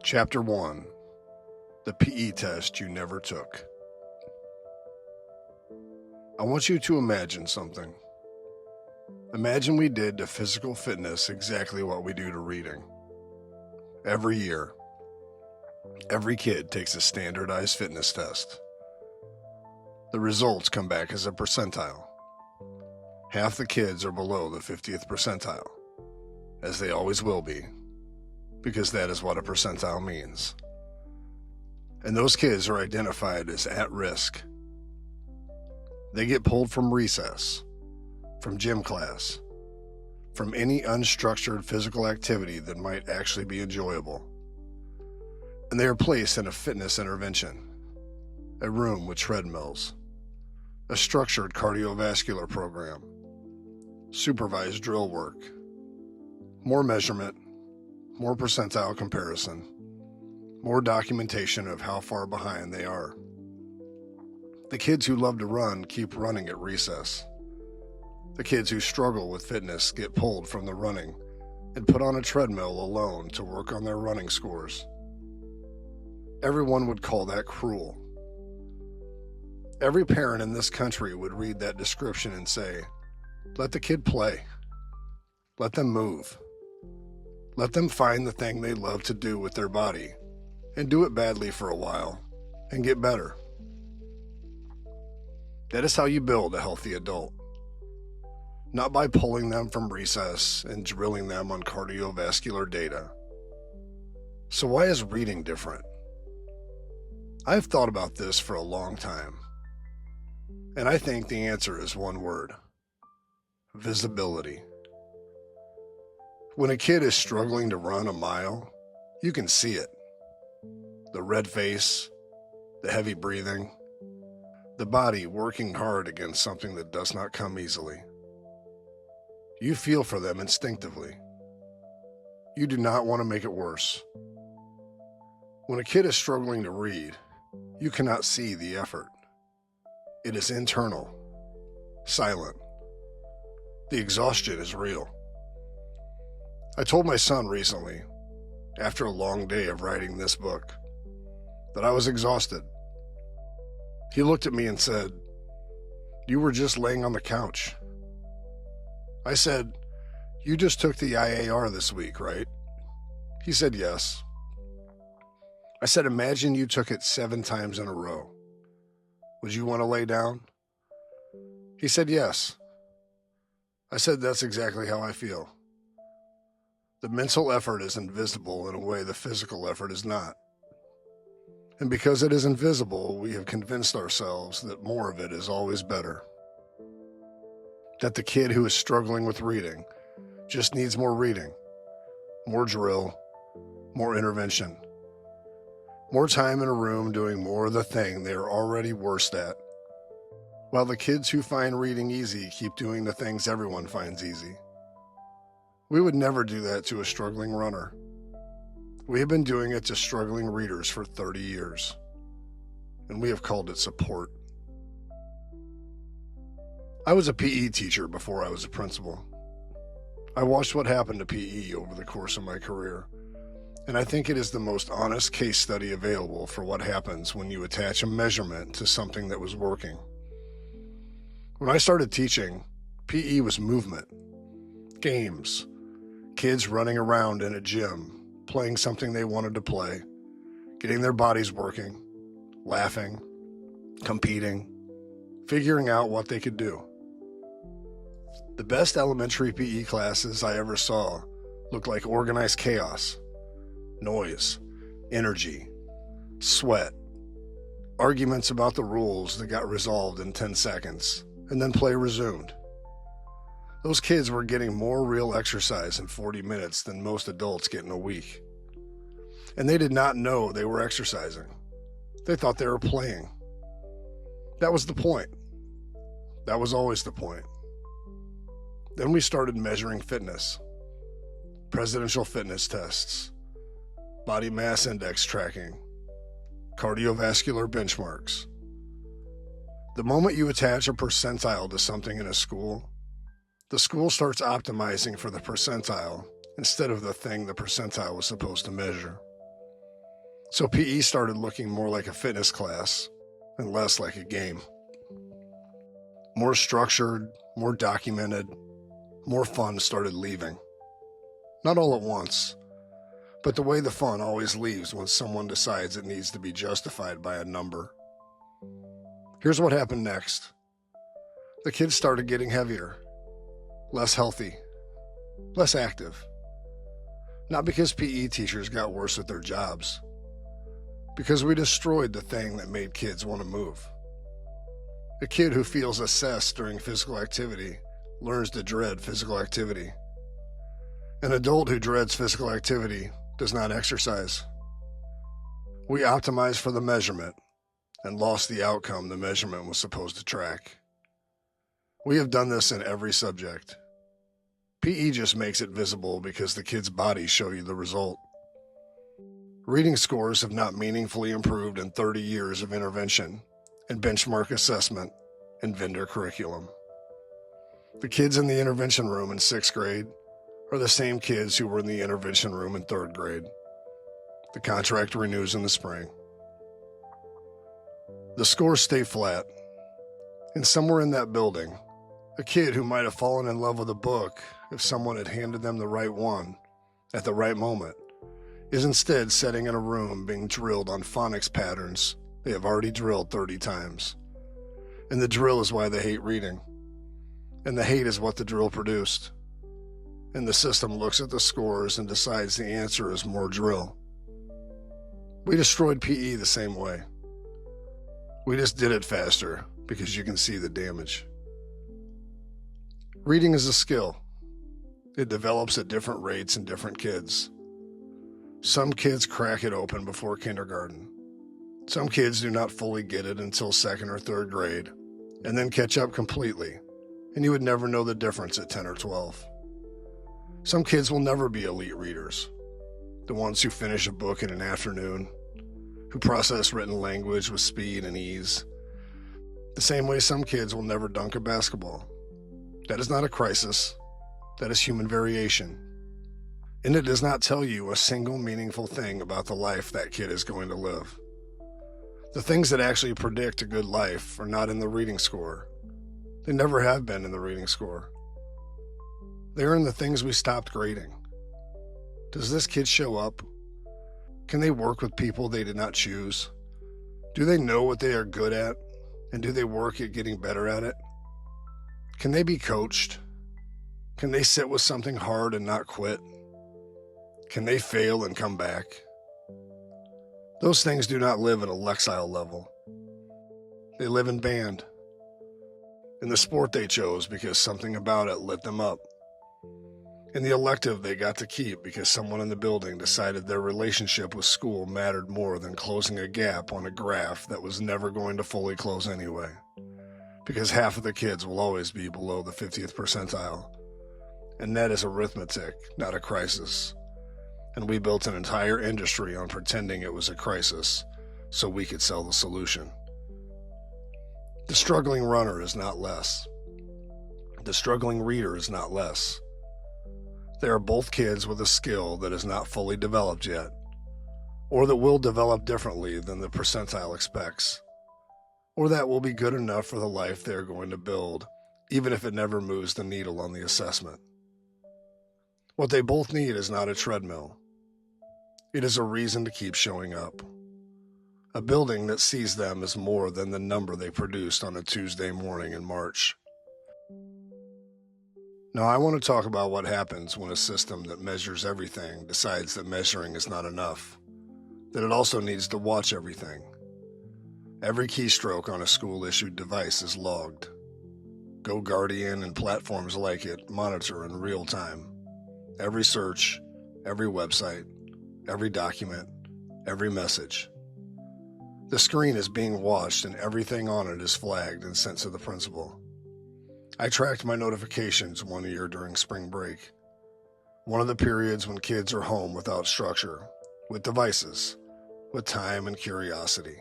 Chapter 1: The PE Test You Never Took. I want you to imagine something. Imagine we did to physical fitness exactly what we do to reading. Every year, every kid takes a standardized fitness test. The results come back as a percentile. Half the kids are below the 50th percentile, as they always will be, because that is what a percentile means. And those kids are identified as at risk. They get pulled from recess, from gym class, from any unstructured physical activity that might actually be enjoyable. And they are placed in a fitness intervention, a room with treadmills, a structured cardiovascular program, supervised drill work, more measurement, more percentile comparison, more documentation of how far behind they are. The kids who love to run keep running at recess. The kids who struggle with fitness get pulled from the running and put on a treadmill alone to work on their running scores. Everyone would call that cruel. Every parent in this country would read that description and say, let the kid play. Let them move. Let them find the thing they love to do with their body and do it badly for a while and get better. That is how you build a healthy adult. Not by pulling them from recess and drilling them on cardiovascular data. So why is reading different? I've thought about this for a long time, and I think the answer is one word: visibility. When a kid is struggling to run a mile, you can see it. The red face, the heavy breathing, the body working hard against something that does not come easily. You feel for them instinctively. You do not want to make it worse. When a kid is struggling to read, you cannot see the effort. It is internal, silent. The exhaustion is real. I told my son recently, after a long day of writing this book, that I was exhausted. He looked at me and said, "You were just laying on the couch." I said, "You just took the IAR this week, right?" He said, "Yes." I said, "Imagine you took it 7 times in a row. Would you want to lay down?" He said, "Yes." I said, "That's exactly how I feel." The mental effort is invisible in a way the physical effort is not. And because it is invisible, we have convinced ourselves that more of it is always better. That the kid who is struggling with reading just needs more reading, more drill, more intervention, more time in a room doing more of the thing they are already worst at, while the kids who find reading easy keep doing the things everyone finds easy. We would never do that to a struggling runner. We have been doing it to struggling readers for 30 years, and we have called it support. I was a PE teacher before I was a principal. I watched what happened to PE over the course of my career, and I think it is the most honest case study available for what happens when you attach a measurement to something that was working. When I started teaching, PE was movement, games, kids running around in a gym, playing something they wanted to play, getting their bodies working, laughing, competing, figuring out what they could do. The best elementary PE classes I ever saw looked like organized chaos, noise, energy, sweat, arguments about the rules that got resolved in 10 seconds, and then play resumed. Those kids were getting more real exercise in 40 minutes than most adults get in a week. And they did not know they were exercising. They thought they were playing. That was the point. That was always the point. Then we started measuring fitness, presidential fitness tests, body mass index tracking, cardiovascular benchmarks. The moment you attach a percentile to something in a school, the school starts optimizing for the percentile instead of the thing the percentile was supposed to measure. So PE started looking more like a fitness class and less like a game. More structured, more documented, more fun started leaving. Not all at once, but the way the fun always leaves when someone decides it needs to be justified by a number. Here's what happened next. The kids started getting heavier, less healthy, less active. Not because PE teachers got worse at their jobs, because we destroyed the thing that made kids want to move. A kid who feels assessed during physical activity learns to dread physical activity. An adult who dreads physical activity does not exercise. We optimized for the measurement and lost the outcome the measurement was supposed to track. We have done this in every subject. PE just makes it visible because the kids' bodies show you the result. Reading scores have not meaningfully improved in 30 years of intervention and benchmark assessment and vendor curriculum. The kids in the intervention room in 6th grade are the same kids who were in the intervention room in 3rd grade. The contract renews in the spring. The scores stay flat, and somewhere in that building, a kid who might have fallen in love with a book if someone had handed them the right one at the right moment is instead sitting in a room being drilled on phonics patterns they have already drilled 30 times. And the drill is why they hate reading. And the hate is what the drill produced. And the system looks at the scores and decides the answer is more drill. We destroyed PE the same way. We just did it faster because you can see the damage. Reading is a skill. It develops at different rates in different kids. Some kids crack it open before kindergarten. Some kids do not fully get it until 2nd or 3rd grade, and then catch up completely, and you would never know the difference at 10 or 12. Some kids will never be elite readers, the ones who finish a book in an afternoon, who process written language with speed and ease. The same way some kids will never dunk a basketball. That is not a crisis. That is human variation. And it does not tell you a single meaningful thing about the life that kid is going to live. The things that actually predict a good life are not in the reading score. They never have been in the reading score. They are in the things we stopped grading. Does this kid show up? Can they work with people they did not choose? Do they know what they are good at? And do they work at getting better at it? Can they be coached? Can they sit with something hard and not quit? Can they fail and come back? Those things do not live at a Lexile level. They live in band, in the sport they chose because something about it lit them up, in the elective they got to keep because someone in the building decided their relationship with school mattered more than closing a gap on a graph that was never going to fully close anyway, because half of the kids will always be below the 50th percentile, and that is arithmetic, not a crisis. And we built an entire industry on pretending it was a crisis so we could sell the solution. The struggling runner is not less. The struggling reader is not less. They are both kids with a skill that is not fully developed yet, or that will develop differently than the percentile expects, or that will be good enough for the life they are going to build, even if it never moves the needle on the assessment. What they both need is not a treadmill. It is a reason to keep showing up. A building that sees them as more than the number they produced on a Tuesday morning in March. Now, I want to talk about what happens when a system that measures everything decides that measuring is not enough, that it also needs to watch everything. Every keystroke on a school-issued device is logged. GoGuardian and platforms like it monitor in real time. Every search, every website, every document, every message. The screen is being watched and everything on it is flagged and sent to the principal. I tracked my notifications one year during spring break, one of the periods when kids are home without structure, with devices, with time and curiosity.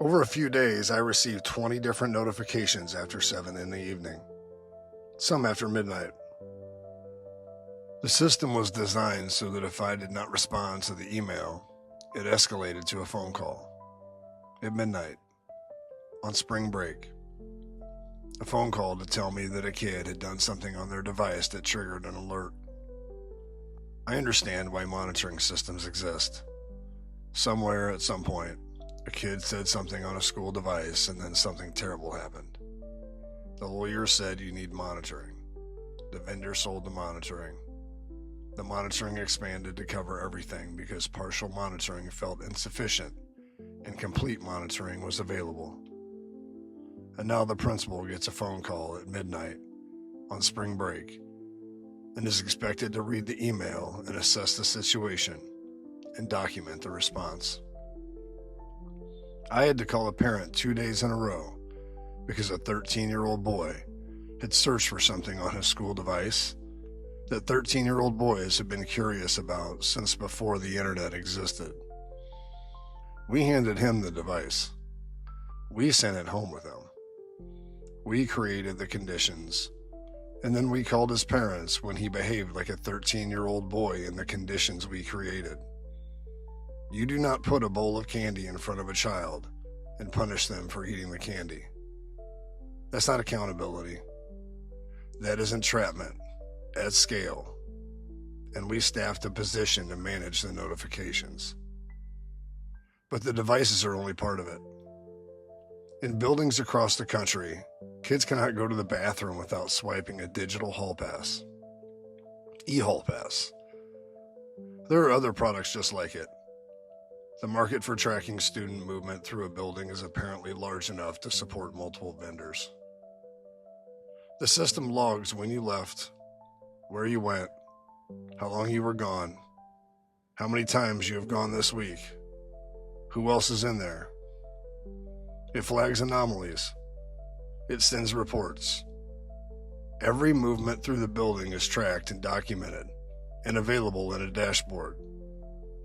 Over a few days, I received 20 different notifications after 7 in the evening, some after midnight. The system was designed so that if I did not respond to the email, it escalated to a phone call. At midnight, on spring break. A phone call to tell me that a kid had done something on their device that triggered an alert. I understand why monitoring systems exist. Somewhere at some point, a kid said something on a school device and then something terrible happened. The lawyer said you need monitoring. The vendor sold the monitoring. The monitoring expanded to cover everything because partial monitoring felt insufficient and complete monitoring was available. And now the principal gets a phone call at midnight on spring break and is expected to read the email and assess the situation and document the response. I had to call a parent 2 days in a row because a 13-year-old boy had searched for something on his school device that 13-year-old boys have been curious about since before the internet existed. We handed him the device. We sent it home with him. We created the conditions, and then we called his parents when he behaved like a 13-year-old boy in the conditions we created. You do not put a bowl of candy in front of a child and punish them for eating the candy. That's not accountability. That is entrapment at scale, and we staffed a position to manage the notifications. But the devices are only part of it. In buildings across the country, kids cannot go to the bathroom without swiping a digital hall pass. E-hall pass. There are other products just like it. The market for tracking student movement through a building is apparently large enough to support multiple vendors. The system logs when you left, where you went, how long you were gone, how many times you have gone this week, who else is in there. It flags anomalies. It sends reports. Every movement through the building is tracked and documented and available in a dashboard.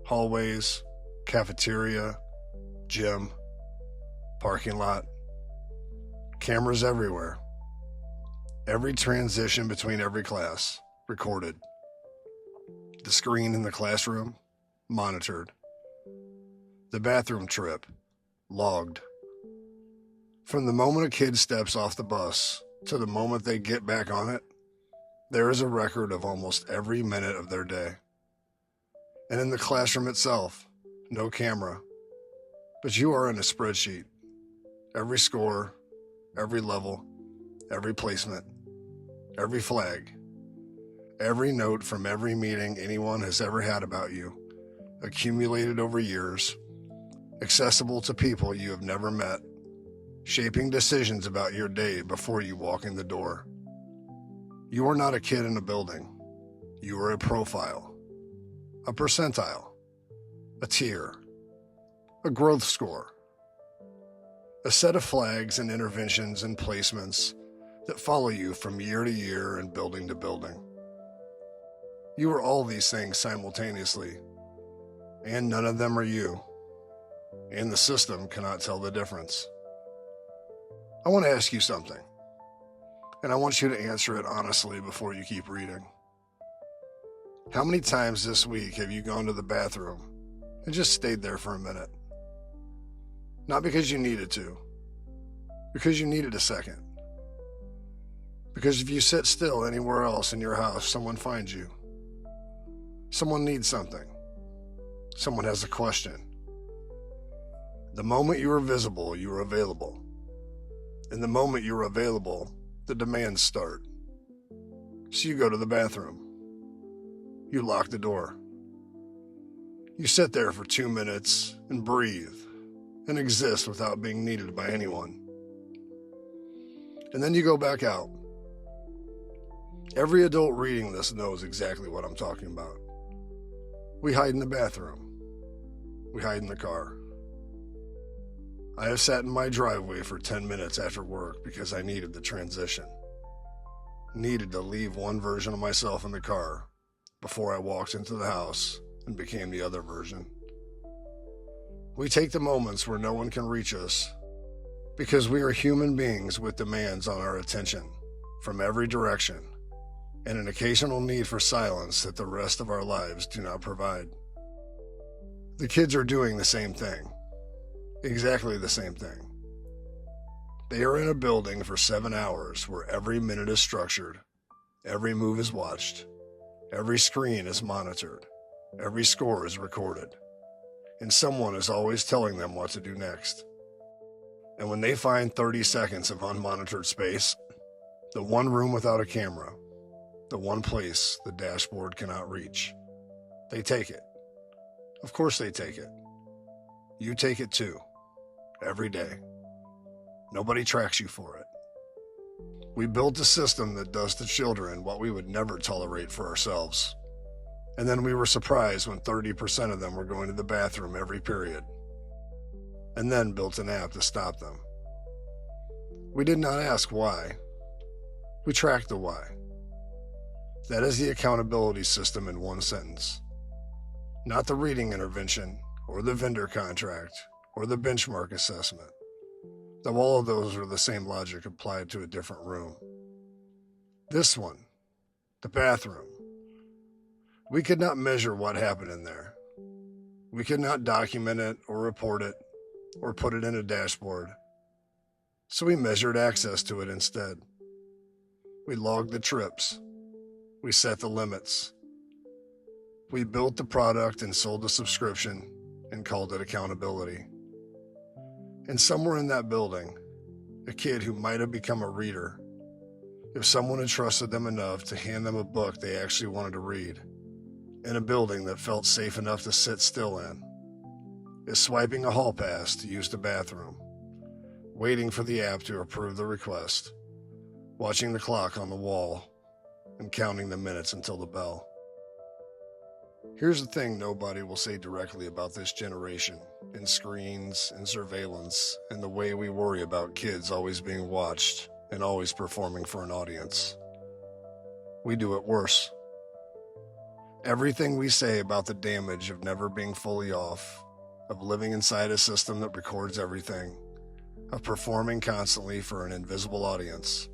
Hallways, cafeteria, gym, parking lot, cameras everywhere. Every transition between every class recorded. The screen in the classroom monitored. The bathroom trip logged. From the moment a kid steps off the bus to the moment they get back on it, there is a record of almost every minute of their day. And in the classroom itself, no camera, but you are in a spreadsheet. Every score, every level, every placement, every flag, every note from every meeting anyone has ever had about you, accumulated over years, accessible to people you have never met, shaping decisions about your day before you walk in the door. You are not a kid in a building. You are a profile, a percentile, a tier, a growth score, a set of flags and interventions and placements that follow you from year to year and building to building. You are all these things simultaneously, and none of them are you, and the system cannot tell the difference. I want to ask you something, and I want you to answer it honestly before you keep reading. How many times this week have you gone to the bathroom and just stayed there for a minute? Not because you needed to, because you needed a second. Because if you sit still anywhere else in your house, someone finds you. Someone needs something. Someone has a question. The moment you are visible, you are available. And the moment you're available, the demands start. So you go to the bathroom. You lock the door. You sit there for 2 minutes and breathe and exist without being needed by anyone. And then you go back out. Every adult reading this knows exactly what I'm talking about. We hide in the bathroom. We hide in the car. I have sat in my driveway for 10 minutes after work because I needed the transition. Needed to leave one version of myself in the car before I walked into the house and became the other version. We take the moments where no one can reach us because we are human beings with demands on our attention from every direction and an occasional need for silence that the rest of our lives do not provide. The kids are doing the same thing. Exactly the same thing. They are in a building for 7 hours where every minute is structured, every move is watched, every screen is monitored, every score is recorded, and someone is always telling them what to do next. And when they find 30 seconds of unmonitored space, the one room without a camera, the one place the dashboard cannot reach, they take it. Of course they take it. You take it too. Every day. Nobody tracks you for it. We built a system that does to children what we would never tolerate for ourselves. And then we were surprised when 30% of them were going to the bathroom every period. And then built an app to stop them. We did not ask why. We tracked the why. That is the accountability system in one sentence. Not the reading intervention, or the vendor contract, or the benchmark assessment. Though all of those are the same logic applied to a different room. This one, the bathroom. We could not measure what happened in there. We could not document it or report it or put it in a dashboard. So we measured access to it instead. We logged the trips. We set the limits. We built the product and sold the subscription and called it accountability. And somewhere in that building, a kid who might have become a reader, if someone had trusted them enough to hand them a book they actually wanted to read, in a building that felt safe enough to sit still in, is swiping a hall pass to use the bathroom, waiting for the app to approve the request, watching the clock on the wall, and counting the minutes until the bell. Here's the thing nobody will say directly about this generation, in screens and surveillance, and the way we worry about kids always being watched and always performing for an audience. We do it worse. Everything we say about the damage of never being fully off, of living inside a system that records everything, of performing constantly for an invisible audience.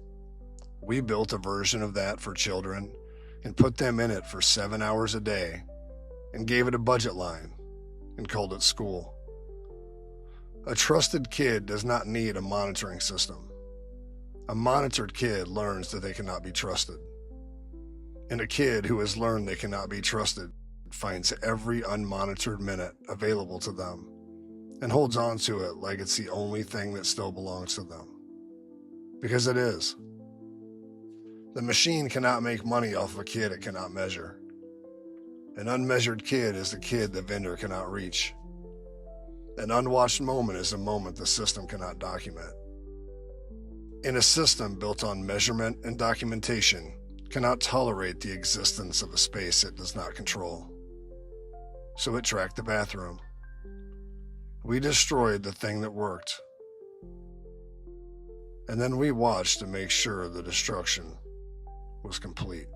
We built a version of that for children and put them in it for 7 hours a day and gave it a budget line and called it school. A trusted kid does not need a monitoring system. A monitored kid learns that they cannot be trusted. And a kid who has learned they cannot be trusted finds every unmonitored minute available to them and holds on to it like it's the only thing that still belongs to them. Because it is. The machine cannot make money off of a kid it cannot measure. An unmeasured kid is the kid the vendor cannot reach. An unwatched moment is a moment the system cannot document. And a system built on measurement and documentation cannot tolerate the existence of a space it does not control. So it tracked the bathroom. We destroyed the thing that worked. And then we watched to make sure the destruction was complete.